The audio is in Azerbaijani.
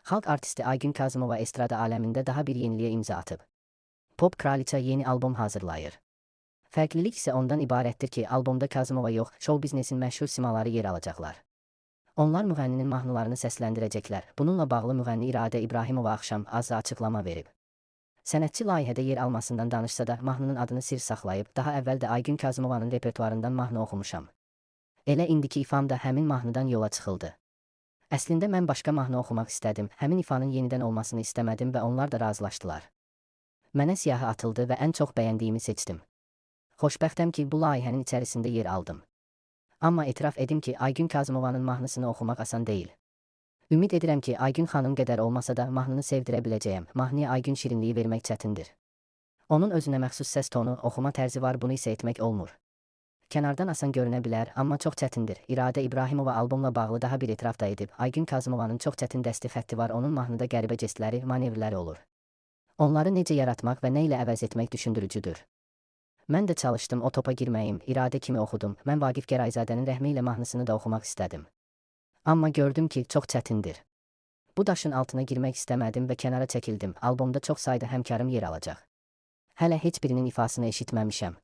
Xalq artisti Aygün Kazımova estrada aləmində daha bir yeniliyə imza atıb. Pop kraliça yeni albom hazırlayır. Fərqlilik isə ondan ibarətdir ki, albomda Kazımova yox, show biznesin məşhur simaları yer alacaqlar. Onlar müğənninin mahnılarını səsləndirəcəklər. Bununla bağlı müğənni İradə İbrahimova axşam azca açıqlama verib. Sənətçi layihədə yer almasından danışsa da mahnının adını sir saxlayıb. Daha əvvəl də Aygün Kazımovanın repertuarından mahnı oxumuşam. Elə indiki ifam da həmin mahnıdan yola çıxıldı. Əslində mən başqa mahnı oxumaq istədim. Həmin ifanın yenidən olmasını istəmədim və onlar da razılaşdılar. Mənə siyahı atıldı və ən çox bəyəndiyimi seçdim. Xoşbəxtəm ki, bu layihənin içərisində yer aldım. Amma etiraf edim ki, Aygün Kazımovanın mahnısını oxumaq asan deyil. Ümid edirəm ki, Aygün xanım qədər olmasa da mahnını sevdirə biləcəyəm. Mahnıya Aygün şirinliyi vermək çətindir. Onun özünə məxsus səs tonu, oxuma tərzi var, bunu isə etmək olmur. Kənardan asan görünə bilər, amma çox çətindir. İradə İbrahimova albomla bağlı daha bir etiraf da edib. Aygün Kazımovanın çox çətin dəsti xətti var, onun mahnıda qəribə jestləri, manevrləri olur. Onları necə yaratmaq və nə ilə əvəz etmək düşündürücüdür. Mən də çalışdım o topa girməyim, İradə kimi oxudum. Mən Vaqif Gərayzadənin Rəhmi ilə mahnısını da oxumaq istədim. Amma gördüm ki, çox çətindir. Bu daşın altına girmək istəmədim və kənara çəkildim. Albomda çox sayda həmkarım yer alacaq. Hələ heç birinin ifasını eşitməmişəm.